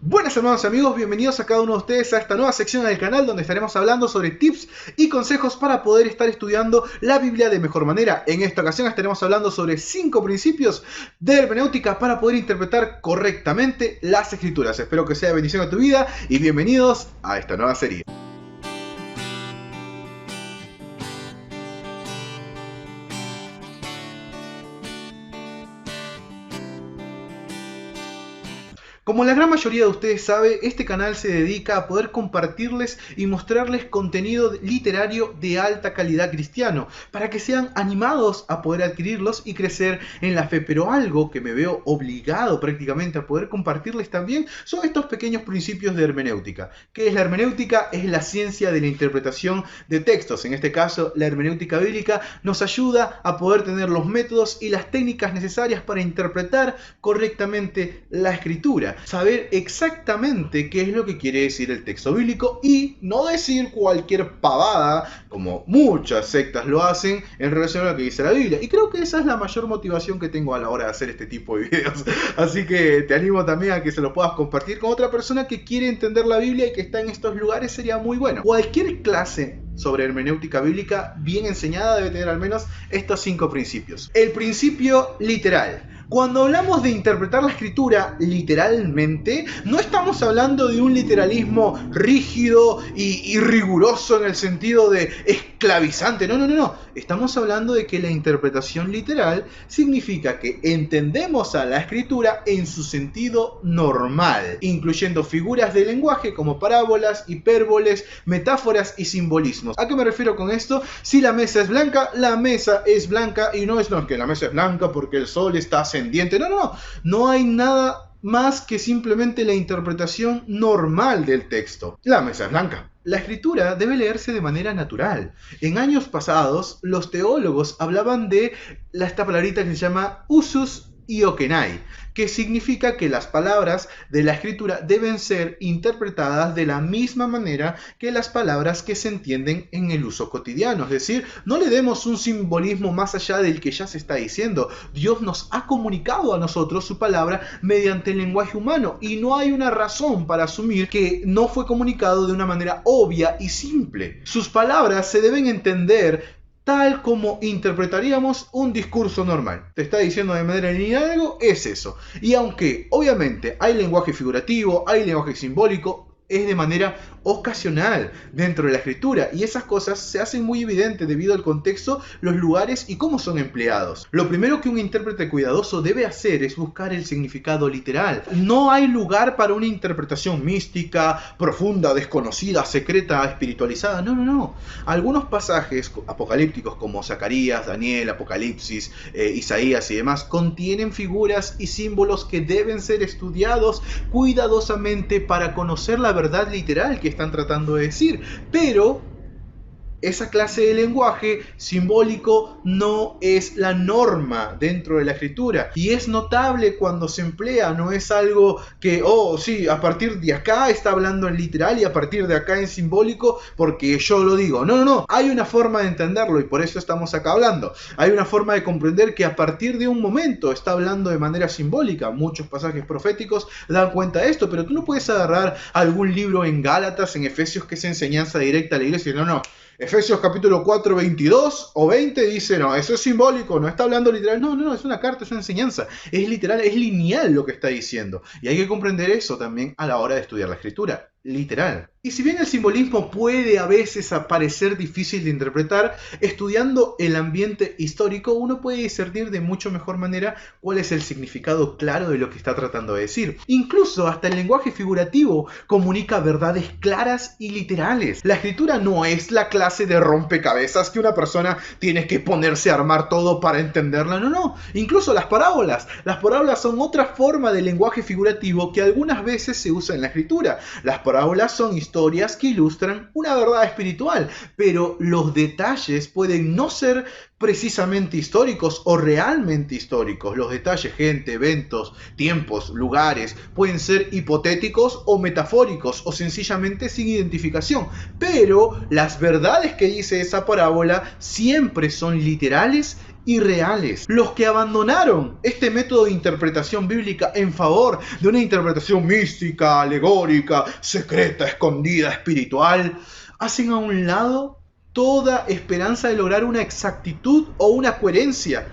Buenas hermanos y amigos, bienvenidos a cada uno de ustedes a esta nueva sección del canal donde estaremos hablando sobre tips y consejos para poder estar estudiando la Biblia de mejor manera. En esta ocasión estaremos hablando sobre 5 principios de hermenéutica para poder interpretar correctamente las escrituras. Espero que sea de bendición a tu vida y bienvenidos a esta nueva serie. Como la gran mayoría de ustedes sabe, este canal se dedica a poder compartirles y mostrarles contenido literario de alta calidad cristiano, para que sean animados a poder adquirirlos y crecer en la fe. Pero algo que me veo obligado prácticamente a poder compartirles también son estos pequeños principios de hermenéutica. ¿Qué es la hermenéutica? Es la ciencia de la interpretación de textos. En este caso, la hermenéutica bíblica nos ayuda a poder tener los métodos y las técnicas necesarias para interpretar correctamente la escritura. Saber exactamente qué es lo que quiere decir el texto bíblico y no decir cualquier pavada, como muchas sectas lo hacen, en relación a lo que dice la Biblia. Y creo que esa es la mayor motivación que tengo a la hora de hacer este tipo de videos. Así que te animo también a que se lo puedas compartir con otra persona que quiere entender la Biblia y que está en estos lugares. Sería muy bueno. Cualquier clase sobre hermenéutica bíblica bien enseñada debe tener al menos estos 5 principios. El principio literal. Cuando hablamos de interpretar la escritura literalmente, no estamos hablando de un literalismo rígido y riguroso en el sentido de esclavizante. No. Estamos hablando de que la interpretación literal significa que entendemos a la escritura en su sentido normal, incluyendo figuras de lenguaje como parábolas, hipérboles, metáforas y simbolismos. ¿A qué me refiero con esto? Si la mesa es blanca, la mesa es blanca y no es que la mesa es blanca porque el sol está ascendiente. No hay nada más que simplemente la interpretación normal del texto. La mesa es blanca. La escritura debe leerse de manera natural. En años pasados, los teólogos hablaban de esta palabrita que se llama usus iokenai, que significa que las palabras de la escritura deben ser interpretadas de la misma manera que las palabras que se entienden en el uso cotidiano. Es decir, no le demos un simbolismo más allá del que ya se está diciendo. Dios nos ha comunicado a nosotros su palabra mediante el lenguaje humano y no hay una razón para asumir que no fue comunicado de una manera obvia y simple. Sus palabras se deben entender tal como interpretaríamos un discurso normal. Te está diciendo de manera lineal algo, es eso. Y aunque obviamente hay lenguaje figurativo, hay lenguaje simbólico, es de manera ocasional dentro de la escritura y esas cosas se hacen muy evidentes debido al contexto, los lugares y cómo son empleados. Lo primero que un intérprete cuidadoso debe hacer es buscar el significado literal. No hay lugar para una interpretación mística, profunda, desconocida, secreta, espiritualizada. No. Algunos pasajes apocalípticos como Zacarías, Daniel, Apocalipsis, Isaías y demás contienen figuras y símbolos que deben ser estudiados cuidadosamente para conocer la verdad literal que están tratando de decir, pero esa clase de lenguaje simbólico no es la norma dentro de la escritura y es notable cuando se emplea. No es algo que, sí, a partir de acá está hablando en literal y a partir de acá en simbólico porque yo lo digo. No, hay una forma de entenderlo y por eso estamos acá hablando. Hay una forma de comprender que a partir de un momento está hablando de manera simbólica. Muchos pasajes proféticos dan cuenta de esto, pero tú no puedes agarrar algún libro en Gálatas, en Efesios, que es enseñanza directa a la iglesia. No. Efesios capítulo 4, 22 o 20 dice, no, eso es simbólico, no está hablando literal. No, es una carta, es una enseñanza. Es literal, es lineal lo que está diciendo. Y hay que comprender eso también a la hora de estudiar la escritura. Literal. Y si bien el simbolismo puede a veces parecer difícil de interpretar, estudiando el ambiente histórico uno puede discernir de mucho mejor manera cuál es el significado claro de lo que está tratando de decir. Incluso hasta el lenguaje figurativo comunica verdades claras y literales. La escritura no es la clase de rompecabezas que una persona tiene que ponerse a armar todo para entenderla. No. Incluso las parábolas. Las parábolas son otra forma de lenguaje figurativo que algunas veces se usa en la escritura. Las parábolas son historias que ilustran una verdad espiritual, pero los detalles pueden no ser precisamente históricos o realmente históricos. Los detalles, gente, eventos, tiempos, lugares, pueden ser hipotéticos o metafóricos o sencillamente sin identificación. Pero las verdades que dice esa parábola siempre son literales irreales. Los que abandonaron este método de interpretación bíblica en favor de una interpretación mística, alegórica, secreta, escondida, espiritual, hacen a un lado toda esperanza de lograr una exactitud o una coherencia.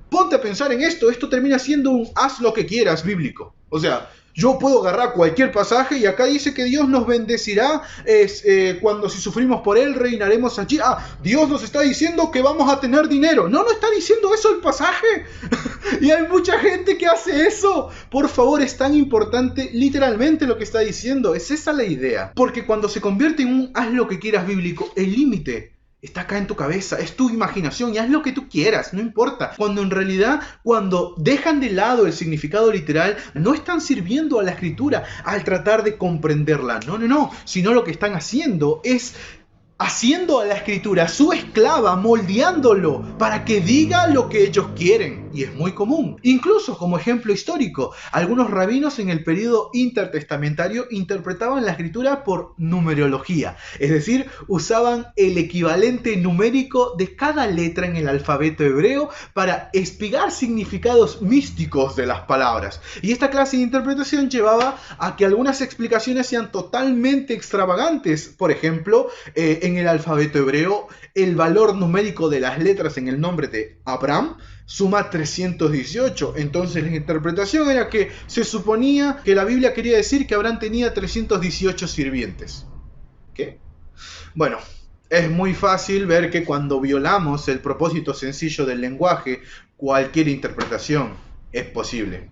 Ponte a pensar en esto termina siendo un haz lo que quieras bíblico. O sea, yo puedo agarrar cualquier pasaje y acá dice que Dios nos bendecirá cuando si sufrimos por Él reinaremos allí. Dios nos está diciendo que vamos a tener dinero. No está diciendo eso el pasaje. Y hay mucha gente que hace eso. Por favor, es tan importante literalmente lo que está diciendo. Es esa la idea. Porque cuando se convierte en un haz lo que quieras bíblico, el límite está acá en tu cabeza, es tu imaginación y haz lo que tú quieras, no importa. Cuando en realidad, cuando dejan de lado el significado literal, no están sirviendo a la escritura al tratar de comprenderla. No, sino lo que están haciendo es haciendo a la escritura su esclava, moldeándolo para que diga lo que ellos quieren. Y es muy común. Incluso como ejemplo histórico, algunos rabinos en el periodo intertestamentario interpretaban la escritura por numerología. Es decir, usaban el equivalente numérico de cada letra en el alfabeto hebreo para espigar significados místicos de las palabras. Y esta clase de interpretación llevaba a que algunas explicaciones sean totalmente extravagantes. Por ejemplo, en el alfabeto hebreo, el valor numérico de las letras en el nombre de Abraham suma 318. Entonces la interpretación era que se suponía que la Biblia quería decir que Abraham tenía 318 sirvientes. ¿Qué? Bueno, es muy fácil ver que cuando violamos el propósito sencillo del lenguaje, cualquier interpretación es posible.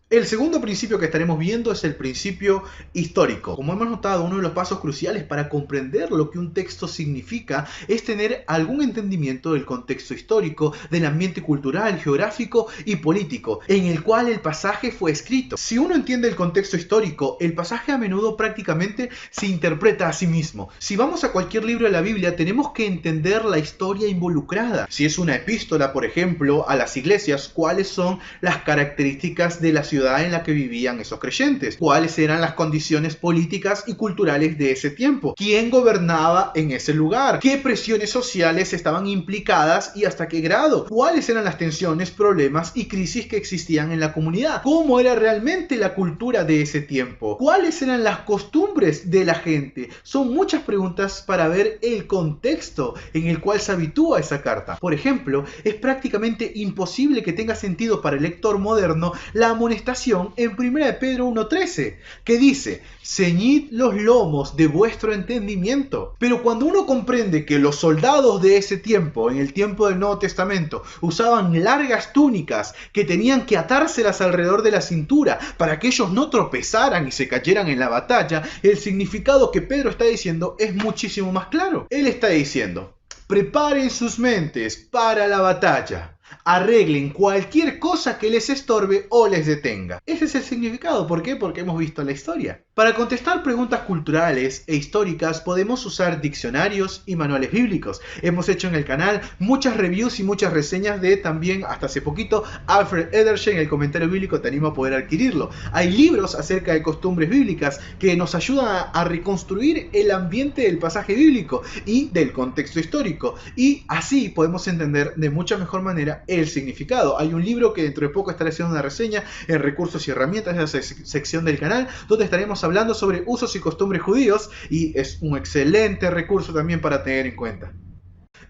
El segundo principio que estaremos viendo es el principio histórico. Como hemos notado, uno de los pasos cruciales para comprender lo que un texto significa es tener algún entendimiento del contexto histórico, del ambiente cultural, geográfico y político en el cual el pasaje fue escrito. Si uno entiende el contexto histórico, el pasaje a menudo prácticamente se interpreta a sí mismo. Si vamos a cualquier libro de la Biblia, tenemos que entender la historia involucrada. Si es una epístola, por ejemplo, a las iglesias, ¿cuáles son las características de la ciudad en la que vivían esos creyentes? ¿Cuáles eran las condiciones políticas y culturales de ese tiempo? ¿Quién gobernaba en ese lugar? ¿Qué presiones sociales estaban implicadas y hasta qué grado? ¿Cuáles eran las tensiones, problemas y crisis que existían en la comunidad? ¿Cómo era realmente la cultura de ese tiempo? ¿Cuáles eran las costumbres de la gente? Son muchas preguntas para ver el contexto en el cual se habitúa esa carta. Por ejemplo, es prácticamente imposible que tenga sentido para el lector moderno la amonestación en 1 Pedro 1:13, que dice: ceñid los lomos de vuestro entendimiento. Pero cuando uno comprende que los soldados de ese tiempo, en el tiempo del Nuevo Testamento, usaban largas túnicas que tenían que atárselas alrededor de la cintura para que ellos no tropezaran y se cayeran en la batalla, el significado que Pedro está diciendo es muchísimo más claro. Él está diciendo: preparen sus mentes para la batalla. Arreglen cualquier cosa que les estorbe o les detenga. Ese es el significado. ¿Por qué? Porque hemos visto la historia. Para contestar preguntas culturales e históricas podemos usar diccionarios y manuales bíblicos. Hemos hecho en el canal muchas reviews y muchas reseñas de también, hasta hace poquito, Alfred Edersheim, el comentario bíblico. Te animo a poder adquirirlo. Hay libros acerca de costumbres bíblicas que nos ayudan a reconstruir el ambiente del pasaje bíblico y del contexto histórico. Y así podemos entender de mucha mejor manera el significado. Hay un libro que dentro de poco estaré haciendo una reseña en recursos y herramientas de esa sección del canal, donde estaremos hablando sobre usos y costumbres judíos, y es un excelente recurso también para tener en cuenta.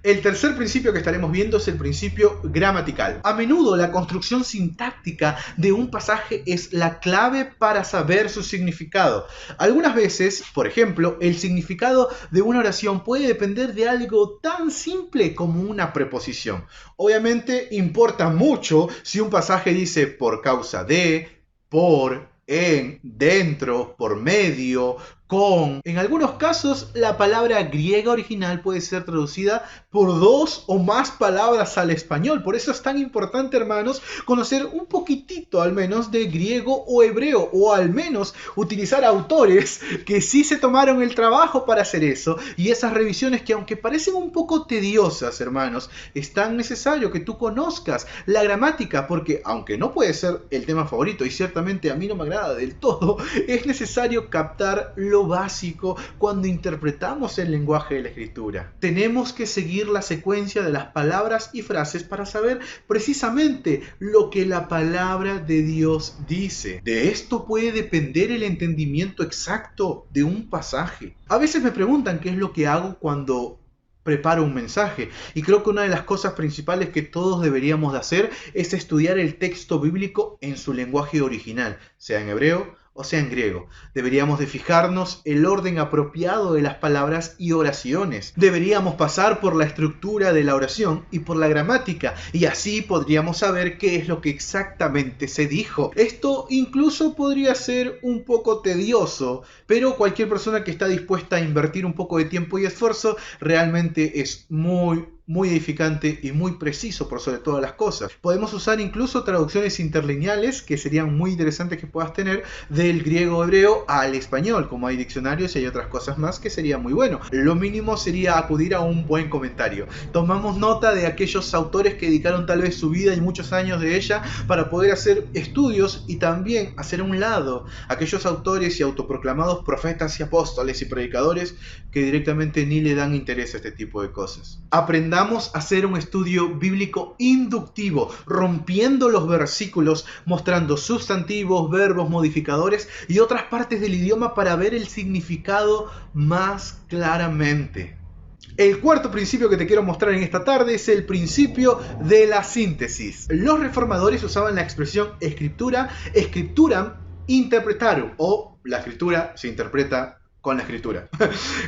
El tercer principio que estaremos viendo es el principio gramatical. A menudo la construcción sintáctica de un pasaje es la clave para saber su significado. Algunas veces, por ejemplo, el significado de una oración puede depender de algo tan simple como una preposición. Obviamente importa mucho si un pasaje dice por causa de, por, en, dentro, por medio, con. En algunos casos, la palabra griega original puede ser traducida por dos o más palabras al español. Por eso es tan importante, hermanos, conocer un poquitito al menos de griego o hebreo, o al menos utilizar autores que sí se tomaron el trabajo para hacer eso. Y esas revisiones que, aunque parecen un poco tediosas, hermanos, es tan necesario que tú conozcas la gramática, porque aunque no puede ser el tema favorito, y ciertamente a mí no me agrada del todo, es necesario captar lo lo básico cuando interpretamos el lenguaje de la Escritura. Tenemos que seguir la secuencia de las palabras y frases para saber precisamente lo que la palabra de Dios dice. De esto puede depender el entendimiento exacto de un pasaje. A veces me preguntan qué es lo que hago cuando preparo un mensaje, y creo que una de las cosas principales que todos deberíamos de hacer es estudiar el texto bíblico en su lenguaje original, sea en hebreo o sea en griego. Deberíamos de fijarnos el orden apropiado de las palabras y oraciones. Deberíamos pasar por la estructura de la oración y por la gramática, y así podríamos saber qué es lo que exactamente se dijo. Esto incluso podría ser un poco tedioso, pero cualquier persona que está dispuesta a invertir un poco de tiempo y esfuerzo realmente es muy edificante y muy preciso por sobre todas las cosas. Podemos usar incluso traducciones interlineales que serían muy interesantes que puedas tener del griego hebreo al español, como hay diccionarios y hay otras cosas más que sería muy bueno. Lo mínimo sería acudir a un buen comentario. Tomamos nota de aquellos autores que dedicaron tal vez su vida y muchos años de ella para poder hacer estudios y también hacer a un lado aquellos autores y autoproclamados profetas y apóstoles y predicadores que directamente ni le dan interés a este tipo de cosas. Aprendamos a hacer un estudio bíblico inductivo, rompiendo los versículos, mostrando sustantivos, verbos, modificadores y otras partes del idioma para ver el significado más claramente. El cuarto principio que te quiero mostrar en esta tarde es el principio de la síntesis. Los reformadores usaban la expresión escritura, scripturam interpretarum, o la escritura se interpreta con la escritura.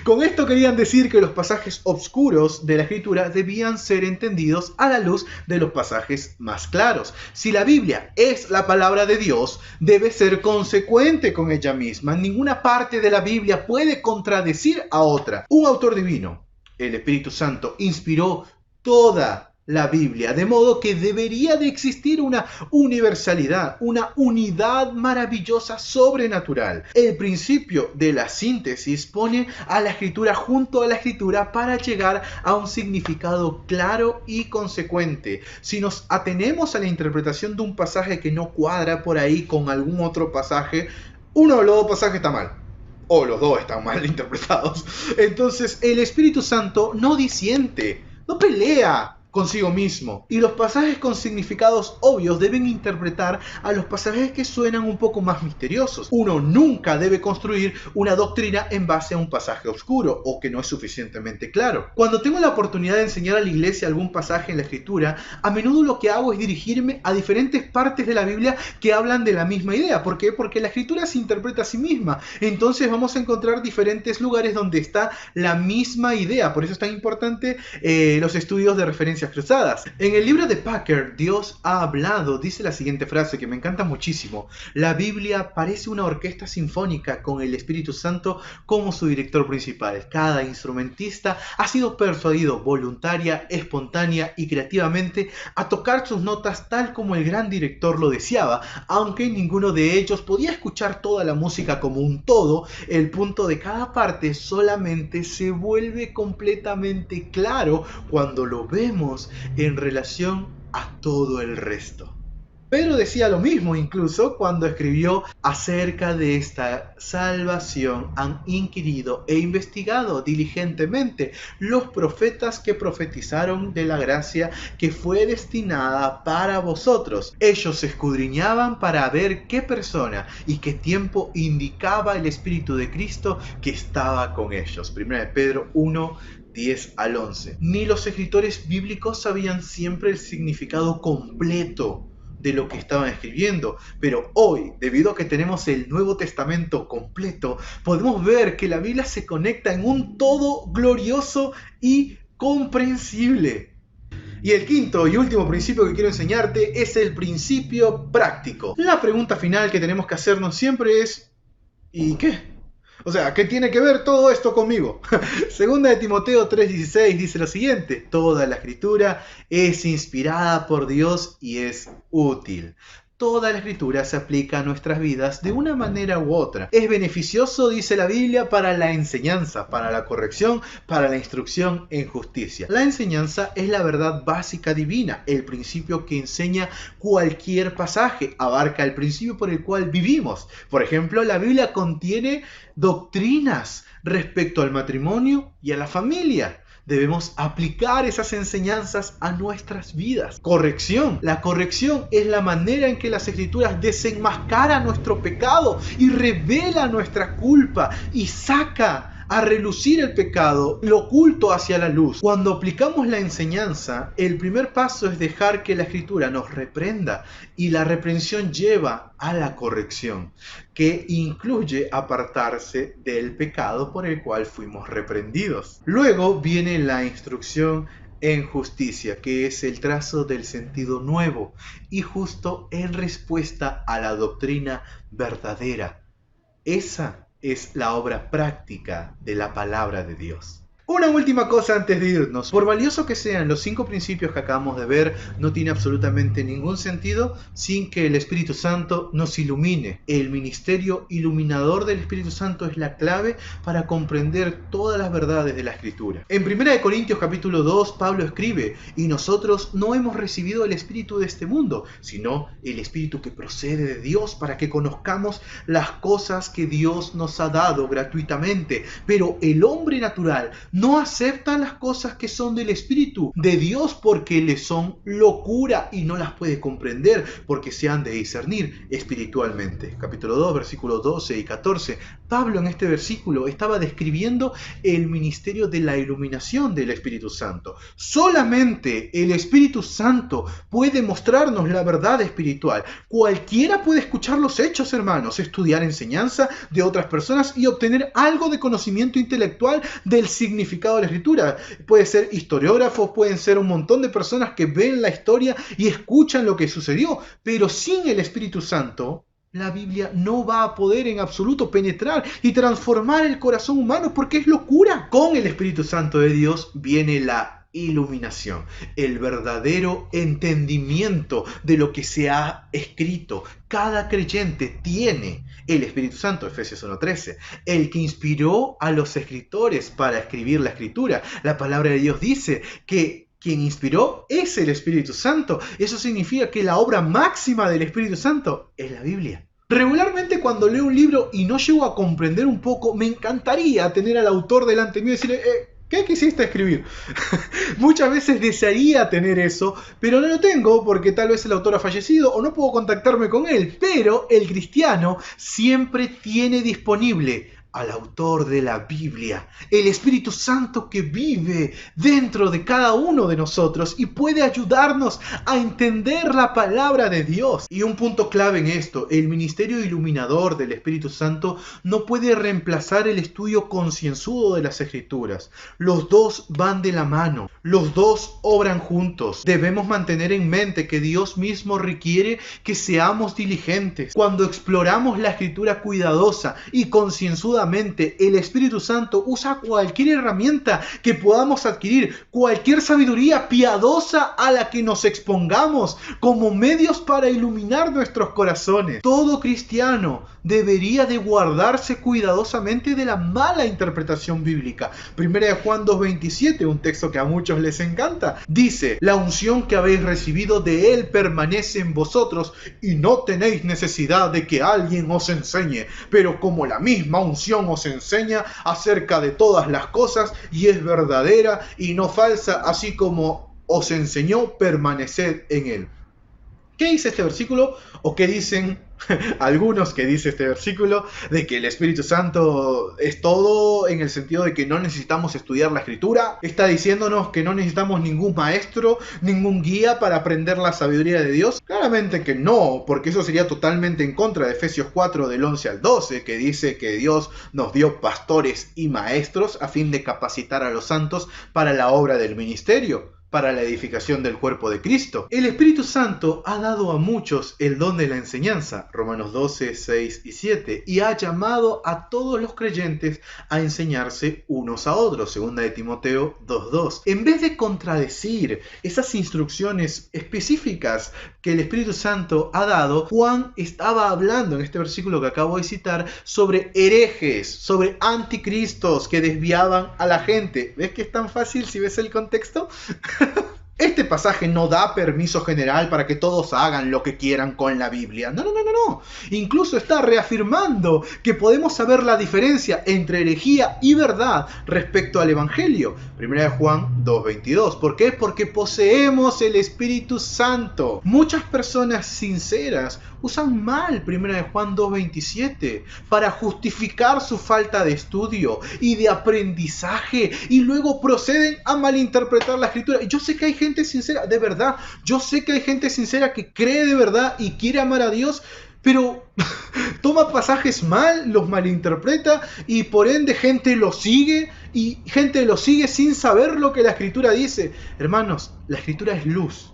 Con esto querían decir que los pasajes oscuros de la escritura debían ser entendidos a la luz de los pasajes más claros. Si la Biblia es la palabra de Dios, debe ser consecuente con ella misma. Ninguna parte de la Biblia puede contradecir a otra. Un autor divino, el Espíritu Santo, inspiró toda la Biblia, de modo que debería de existir una universalidad, una unidad maravillosa sobrenatural. El principio de la síntesis pone a la escritura junto a la escritura para llegar a un significado claro y consecuente. Si nos atenemos a la interpretación de un pasaje que no cuadra por ahí con algún otro pasaje, uno de los dos pasajes está mal, o los dos están mal interpretados. Entonces el Espíritu Santo no disiente, no pelea consigo mismo. Y los pasajes con significados obvios deben interpretar a los pasajes que suenan un poco más misteriosos. Uno nunca debe construir una doctrina en base a un pasaje oscuro o que no es suficientemente claro. Cuando tengo la oportunidad de enseñar a la iglesia algún pasaje en la Escritura, a menudo lo que hago es dirigirme a diferentes partes de la Biblia que hablan de la misma idea. ¿Por qué? Porque la Escritura se interpreta a sí misma. Entonces vamos a encontrar diferentes lugares donde está la misma idea. Por eso es tan importante los estudios de referencia cruzadas. En el libro de Packer, Dios ha hablado, dice la siguiente frase que me encanta muchísimo: la Biblia parece una orquesta sinfónica con el Espíritu Santo como su director principal. Cada instrumentista ha sido persuadido voluntaria, espontánea y creativamente a tocar sus notas tal como el gran director lo deseaba, aunque ninguno de ellos podía escuchar toda la música como un todo. El punto de cada parte solamente se vuelve completamente claro cuando lo vemos en relación a todo el resto. Pedro decía lo mismo incluso cuando escribió: acerca de esta salvación han inquirido e investigado diligentemente los profetas que profetizaron de la gracia que fue destinada para vosotros. Ellos escudriñaban para ver qué persona y qué tiempo indicaba el Espíritu de Cristo que estaba con ellos. 1 Pedro 1, 10 al 11. Ni los escritores bíblicos sabían siempre el significado completo de lo que estaban escribiendo, pero hoy, debido a que tenemos el Nuevo Testamento completo, podemos ver que la Biblia se conecta en un todo glorioso y comprensible. Y el quinto y último principio que quiero enseñarte es el principio práctico. La pregunta final que tenemos que hacernos siempre es: ¿y qué? O sea, ¿qué tiene que ver todo esto conmigo? Segunda de Timoteo 3:16 dice lo siguiente: toda la escritura es inspirada por Dios y es útil Toda la escritura se aplica a nuestras vidas de una manera u otra. Es beneficioso, dice la Biblia, para la enseñanza, para la corrección, para la instrucción en justicia. La enseñanza es la verdad básica divina, el principio que enseña cualquier pasaje, abarca el principio por el cual vivimos. Por ejemplo, la Biblia contiene doctrinas respecto al matrimonio y a la familia. Debemos aplicar esas enseñanzas a nuestras vidas. Corrección. La corrección es la manera en que las Escrituras desenmascaran nuestro pecado y revela nuestra culpa y saca a relucir el pecado, lo oculto hacia la luz. Cuando aplicamos la enseñanza, el primer paso es dejar que la Escritura nos reprenda, y la reprensión lleva a la corrección, que incluye apartarse del pecado por el cual fuimos reprendidos. Luego viene la instrucción en justicia, que es el trazo del sentido nuevo y justo en respuesta a la doctrina verdadera. Esa es la obra práctica de la palabra de Dios. Una última cosa antes de irnos. Por valioso que sean los 5 principios que acabamos de ver, no tiene absolutamente ningún sentido sin que el Espíritu Santo nos ilumine. El ministerio iluminador del Espíritu Santo es la clave para comprender todas las verdades de la Escritura. En 1 Corintios capítulo 2, Pablo escribe: y nosotros no hemos recibido el espíritu de este mundo, sino el espíritu que procede de Dios, para que conozcamos las cosas que Dios nos ha dado gratuitamente. Pero el hombre natural no acepta las cosas que son del Espíritu de Dios, porque le son locura y no las puede comprender, porque se han de discernir espiritualmente. Capítulo 2, versículos 12 y 14. Pablo en este versículo estaba describiendo el ministerio de la iluminación del Espíritu Santo. Solamente el Espíritu Santo puede mostrarnos la verdad espiritual. Cualquiera puede escuchar los hechos, hermanos, estudiar enseñanza de otras personas y obtener algo de conocimiento intelectual del significado de la Escritura. Puede ser historiógrafos, pueden ser un montón de personas que ven la historia y escuchan lo que sucedió, pero sin el Espíritu Santo, la Biblia no va a poder en absoluto penetrar y transformar el corazón humano, porque es locura. Con el Espíritu Santo de Dios viene la iluminación, el verdadero entendimiento de lo que se ha escrito. Cada creyente tiene el Espíritu Santo, Efesios 1:13, el que inspiró a los escritores para escribir la Escritura. La palabra de Dios dice que quien inspiró es el Espíritu Santo. Eso significa que la obra máxima del Espíritu Santo es la Biblia. Regularmente, cuando leo un libro y no llego a comprender un poco, me encantaría tener al autor delante mío y decirle: ¿qué quisiste escribir? Muchas veces desearía tener eso, pero no lo tengo porque tal vez el autor ha fallecido o no puedo contactarme con él. Pero el cristiano siempre tiene disponible al autor de la Biblia, el Espíritu Santo que vive dentro de cada uno de nosotros y puede ayudarnos a entender la palabra de Dios. Y un punto clave en esto: el ministerio iluminador del Espíritu Santo no puede reemplazar el estudio concienzudo de las Escrituras. Los dos van de la mano, los dos obran juntos. Debemos mantener en mente que Dios mismo requiere que seamos diligentes. Cuando exploramos la Escritura cuidadosa y concienzuda, el Espíritu Santo usa cualquier herramienta que podamos adquirir, cualquier sabiduría piadosa a la que nos expongamos, como medios para iluminar nuestros corazones. Todo cristiano debería de guardarse cuidadosamente de la mala interpretación bíblica. 1 Juan 2:27, un texto que a muchos les encanta, dice: la unción que habéis recibido de Él permanece en vosotros y no tenéis necesidad de que alguien os enseñe, pero como la misma unción os enseña acerca de todas las cosas y es verdadera y no falsa, así como os enseñó, permaneced en Él. ¿Qué dice este versículo? ¿O qué dicen algunos que dice este versículo? De que el Espíritu Santo es todo, en el sentido de que no necesitamos estudiar la Escritura. Está diciéndonos que no necesitamos ningún maestro, ningún guía para aprender la sabiduría de Dios. Claramente que no, porque eso sería totalmente en contra de Efesios 4 del 11 al 12, que dice que Dios nos dio pastores y maestros a fin de capacitar a los santos para la obra del ministerio. para la edificación del cuerpo de Cristo. El Espíritu Santo ha dado a muchos el don de la enseñanza, Romanos 12, 6 y 7, y ha llamado a todos los creyentes a enseñarse unos a otros, segunda de Timoteo 2:2. En vez de contradecir esas instrucciones específicas que el Espíritu Santo ha dado, Juan estaba hablando en este versículo que acabo de citar sobre herejes, sobre anticristos que desviaban a la gente. ¿Ves que es tan fácil si ves el contexto? Este pasaje no da permiso general para que todos hagan lo que quieran con la Biblia. No. Incluso está reafirmando que podemos saber la diferencia entre herejía y verdad respecto al Evangelio. 1 Juan 2:22. ¿Por qué? Porque poseemos el Espíritu Santo. Muchas personas sinceras usan mal 1 Juan 2:27 para justificar su falta de estudio y de aprendizaje y luego proceden a malinterpretar la Escritura. Yo sé que hay gente sincera, de verdad, yo sé que hay gente sincera que cree de verdad y quiere amar a Dios, pero toma pasajes mal, los malinterpreta y por ende gente lo sigue y gente lo sigue sin saber lo que la Escritura dice. Hermanos, la Escritura es luz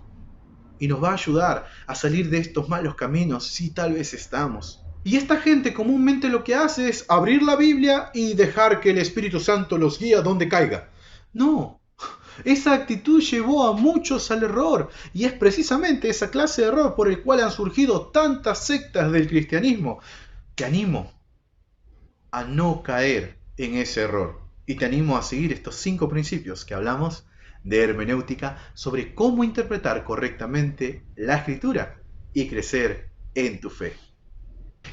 y nos va a ayudar a salir de estos malos caminos si tal vez estamos. Y esta gente comúnmente lo que hace es abrir la Biblia y dejar que el Espíritu Santo los guíe a donde caiga. No, esa actitud llevó a muchos al error y es precisamente esa clase de error por el cual han surgido tantas sectas del cristianismo. Te animo a no caer en ese error y te animo a seguir estos 5 principios que hablamos de hermenéutica sobre cómo interpretar correctamente la Escritura y crecer en tu fe.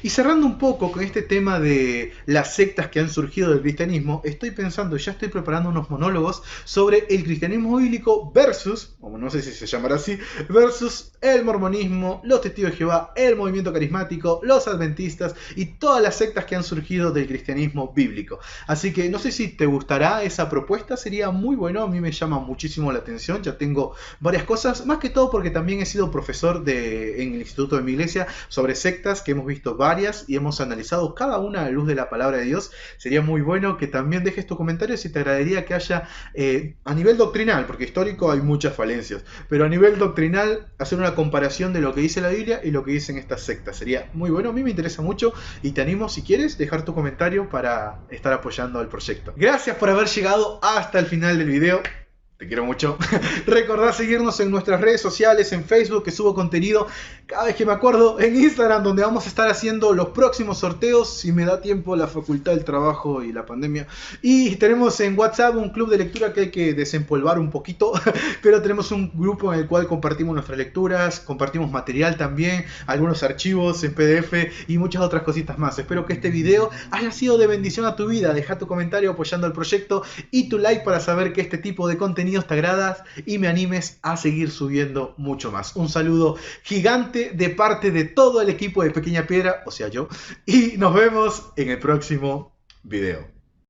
Y cerrando un poco con este tema de las sectas que han surgido del cristianismo, estoy preparando unos monólogos sobre el cristianismo bíblico versus, o no sé si se llamará así, versus el mormonismo, los testigos de Jehová, el movimiento carismático, los adventistas y todas las sectas que han surgido del cristianismo bíblico. Así que no sé si te gustará esa propuesta, sería muy bueno, a mí me llama muchísimo la atención, ya tengo varias cosas, más que todo porque también he sido profesor en el instituto de mi iglesia sobre sectas que hemos visto varias y hemos analizado cada una a la luz de la palabra de Dios. Sería muy bueno que también dejes tu comentario si te agradaría que haya a nivel doctrinal, porque histórico hay muchas falencias, pero a nivel doctrinal hacer una comparación de lo que dice la Biblia y lo que dicen estas sectas. Sería muy bueno, a mí me interesa mucho y te animo, si quieres, dejar tu comentario para estar apoyando al proyecto. Gracias por haber llegado hasta el final del video. Te quiero mucho. Recordá seguirnos en nuestras redes sociales, en Facebook, que subo contenido cada vez que me acuerdo, en Instagram, donde vamos a estar haciendo los próximos sorteos, si me da tiempo, la facultad, el trabajo y la pandemia. Y tenemos en WhatsApp un club de lectura que hay que desempolvar un poquito, pero tenemos un grupo en el cual compartimos nuestras lecturas, compartimos material también, algunos archivos en PDF y muchas otras cositas más. Espero que este video haya sido de bendición a tu vida. Deja tu comentario apoyando el proyecto y tu like para saber que este tipo de contenido te agradas y me animes a seguir subiendo mucho más. Un saludo gigante de parte de todo el equipo de Pequeña Piedra, o sea yo, y nos vemos en el próximo video.